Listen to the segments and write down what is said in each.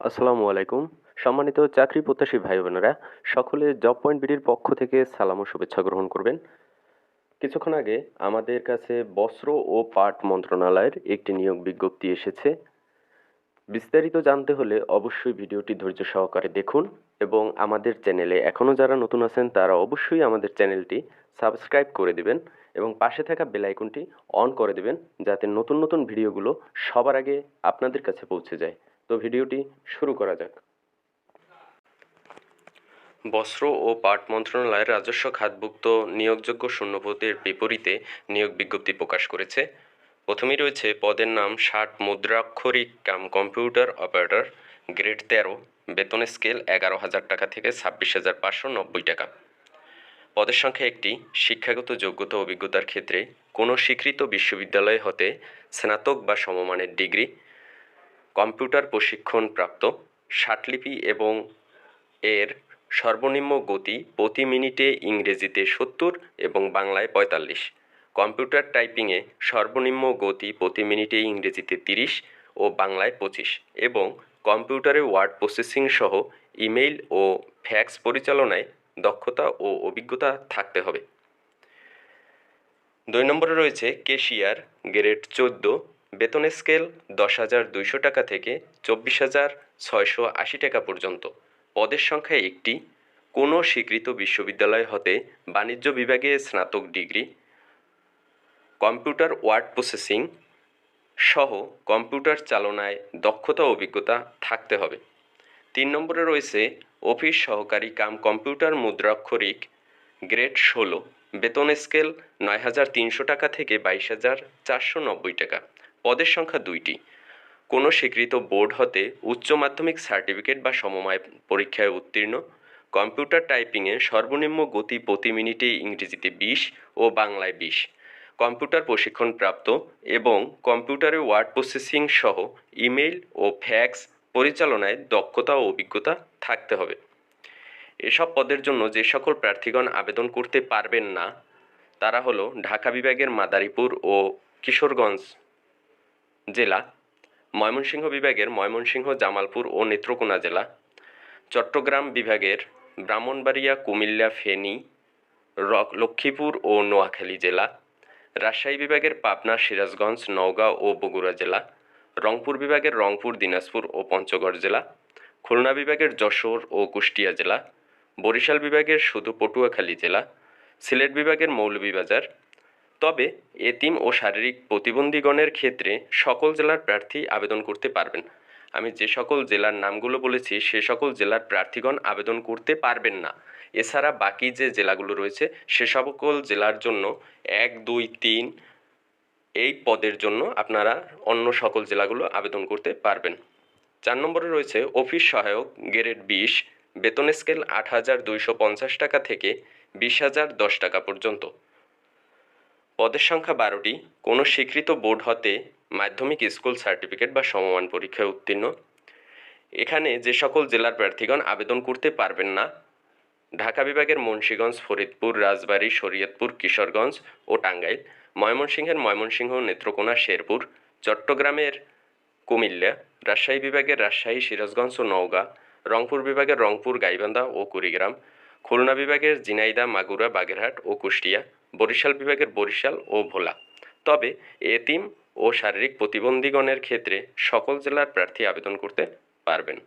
আসসালামু আলাইকুম। সম্মানিত চাকরি প্রত্যাশী ভাই বোনেরা, সকলে জব পয়েন্ট বিডির পক্ষ থেকে সালাম ও শুভেচ্ছা গ্রহণ করবেন। কিছুক্ষণ আগে আমাদের কাছে বস্ত্র ও পাট মন্ত্রণালয়ের একটি নিয়োগ বিজ্ঞপ্তি এসেছে। বিস্তারিত জানতে হলে অবশ্যই ভিডিওটি ধৈর্য সহকারে দেখুন এবং আমাদের চ্যানেলে এখনও যারা নতুন আছেন তারা অবশ্যই আমাদের চ্যানেলটি সাবস্ক্রাইব করে দিবেন এবং পাশে থাকা বেল আইকনটি অন করে দিবেন যাতে নতুন নতুন ভিডিওগুলো সবার আগে আপনাদের কাছে পৌঁছে যায়। তো ভিডিওটি শুরু করা যাক। বস্ত্র ও পাট মন্ত্রণালয়ের রাজস্ব খাতভুক্ত নিয়োগযোগ্য শূন্যপদের বিপরীতে নিয়োগ বিজ্ঞপ্তি প্রকাশ করেছে। প্রথমেই রয়েছে পদের নাম ৬০ মুদ্রাক্ষরিক কাম কম্পিউটার অপারেটর, গ্রেড ১৩, বেতন স্কেল ১১,০০০ টাকা থেকে ২৬,৫৯০ টাকা। পদের সংখ্যা একটি। শিক্ষাগত যোগ্যতা ও অভিজ্ঞতার ক্ষেত্রে কোনো স্বীকৃত বিশ্ববিদ্যালয় হতে স্নাতক বা সমমানের ডিগ্রি, কম্পিউটার প্রশিক্ষণপ্রাপ্ত, ষাটলিপি এবং এর সর্বনিম্ন গতি প্রতি মিনিটে ইংরেজিতে ৭০ এবং বাংলায় ৪৫। কম্পিউটার টাইপিংয়ে সর্বনিম্ন গতি প্রতি মিনিটে ইংরেজিতে ৩০ ও বাংলায় ২৫ এবং কম্পিউটারে ওয়ার্ড প্রসেসিং সহ ইমেইল ও ফ্যাক্স পরিচালনায় দক্ষতা ও অভিজ্ঞতা থাকতে হবে। ২ নম্বরে রয়েছে ক্যাশিয়ার, গ্রেড ১৪, বেতন স্কেল ১০,২০০ টাকা থেকে ২৪,৬৮০ টাকা পর্যন্ত। পদের সংখ্যা একটি। কোনো স্বীকৃত বিশ্ববিদ্যালয় হতে বাণিজ্য বিভাগে স্নাতক ডিগ্রি, কম্পিউটার ওয়ার্ড প্রসেসিং সহ কম্পিউটার চালনায় দক্ষতা ও অভিজ্ঞতা থাকতে হবে। ৩ নম্বরে রয়েছে অফিস সহকারী কাম কম্পিউটার মুদ্রাক্ষরিক, গ্রেড ১৬, বেতন স্কেল ৯,৩০০ টাকা থেকে ২২,৪৯০ টাকা। পদের সংখ্যা ২টি। কোনো স্বীকৃত বোর্ড হতে উচ্চ মাধ্যমিক সার্টিফিকেট বা সমমায় পরীক্ষায় উত্তীর্ণ, কম্পিউটার টাইপিংয়ে সর্বনিম্ন গতি প্রতি মিনিটে ইংরেজিতে ২০ ও বাংলায় ২০, কম্পিউটার প্রশিক্ষণপ্রাপ্ত এবং কম্পিউটারে ওয়ার্ড প্রসেসিং সহ ইমেইল ও ফ্যাক্স পরিচালনায় দক্ষতা ও অভিজ্ঞতা থাকতে হবে। এসব পদের জন্য যে সকল প্রার্থীগণ আবেদন করতে পারবেন না তারা হলো ঢাকা বিভাগের মাদারীপুর ও কিশোরগঞ্জ জেলা, ময়মনসিংহ বিভাগের ময়মনসিংহ, জামালপুর ও নেত্রকোনা জেলা, চট্টগ্রাম বিভাগের ব্রাহ্মণবাড়িয়া, কুমিল্লা, ফেনী, লক্ষ্মীপুর ও নোয়াখালী জেলা, রাজশাহী বিভাগের পাবনা, সিরাজগঞ্জ, নওগাঁ ও বগুড়া জেলা, রংপুর বিভাগের রংপুর, দিনাজপুর ও পঞ্চগড় জেলা, খুলনা বিভাগের যশোর ও কুষ্টিয়া জেলা, বরিশাল বিভাগের শুধু পটুয়াখালী জেলা, সিলেট বিভাগের মৌলভীবাজার। তবে এতিম ও শারীরিক প্রতিবন্ধীগণের ক্ষেত্রে সকল জেলার প্রার্থী আবেদন করতে পারবেন। আমি যে সকল জেলার নামগুলো বলেছি সে সকল জেলার প্রার্থীগণ আবেদন করতে পারবেন না। এছাড়া বাকি যে জেলাগুলো রয়েছে সে সকল জেলার জন্য ১, ২, ৩ এই পদের জন্য আপনারা অন্য সকল জেলাগুলো আবেদন করতে পারবেন। ৪ নম্বরে রয়েছে অফিস সহায়ক, গ্রেড ২০, বেতন স্কেল ৮,২৫০ টাকা থেকে ২০,০১০ টাকা পর্যন্ত। পদের সংখ্যা ১২টি। কোনো স্বীকৃত বোর্ড হতে মাধ্যমিক স্কুল সার্টিফিকেট বা সমমান পরীক্ষায় উত্তীর্ণ। এখানে যে সকল জেলার প্রার্থীগণ আবেদন করতে পারবেন না: ঢাকা বিভাগের মুন্সিগঞ্জ, ফরিদপুর, রাজবাড়ী, শরীয়তপুর, কিশোরগঞ্জ ও টাঙ্গাইল, ময়মনসিংহের ময়মনসিংহ, নেত্রকোনা, শেরপুর, চট্টগ্রামের কুমিল্লা, রাজশাহী বিভাগের রাজশাহী, সিরাজগঞ্জ ও নওগাঁ, রংপুর বিভাগের রংপুর, গাইবান্ধা ও কুড়িগ্রাম, খুলনা বিভাগের ঝিনাইদহ, মাগুরা, বাগেরহাট ও কুষ্টিয়া, বরিশাল বিভাগের বরিশাল ও ভোলা। তবে এতিম ও শারীরিক প্রতিবন্ধীগণের ক্ষেত্রে সকল জেলার প্রার্থী আবেদন করতে পারবেন।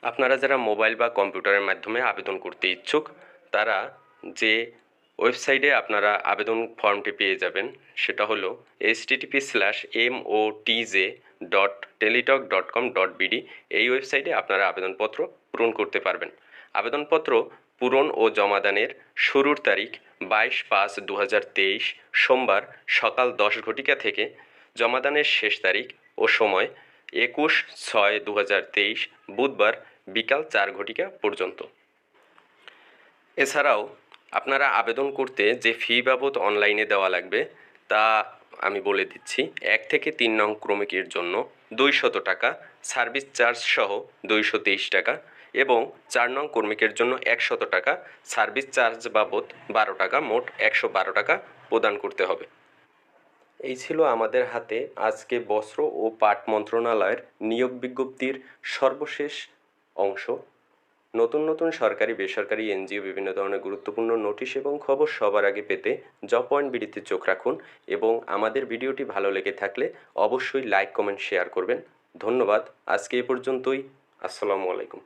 আপনারা যারা মোবাইল বা কম্পিউটারের মাধ্যমে আবেদন করতে ইচ্ছুক তারা যে ওয়েবসাইটে আপনারা আবেদন ফর্মটি পেয়ে যাবেন সেটা হলো http://motj.teletalk.com.bd। এই ওয়েবসাইটে আপনারা আবেদনপত্র পূরণ করতে পারবেন। আবেদনপত্র পূরণ ও জমাদানের শুরুর তারিখ 22/5/2023 সোমবার সকাল 10 ঘটিকা থেকে জমাদানের শেষ তারিখ ও সময় 21/6/2023 বুধবার বিকাল 4 ঘটিকা পর্যন্ত। এছাড়াও আপনারা আবেদন করতে যে ফি বাবদ অনলাইনে দেওয়া লাগবে তা আমি বলে দিচ্ছি। 1 থেকে 3 নং ক্রমিকের জন্য 200 টাকা, সার্ভিস চার্জ সহ 223 টাকা এবং 4 নং কর্মীকের জন্য 100 টাকা, সার্ভিস চার্জ বাবদ 12 টাকা, মোট 112 টাকা প্রদান করতে হবে। এই ছিল আমাদের হাতে আজকে বস্ত্র ও পাট মন্ত্রণালয়ের নিয়োগ বিজ্ঞপ্তির সর্বশেষ অংশ। নতুন নতুন সরকারি বেসরকারি এনজিও বিভিন্ন ধরনের গুরুত্বপূর্ণ নোটিশ এবং খবর সবার আগে পেতে জব পয়েন্ট বিডিতে চোখ রাখুন এবং আমাদের ভিডিওটি ভালো লেগে থাকলে অবশ্যই লাইক কমেন্ট শেয়ার করবেন। ধন্যবাদ। আজকে এ পর্যন্তই। আসসালামু আলাইকুম।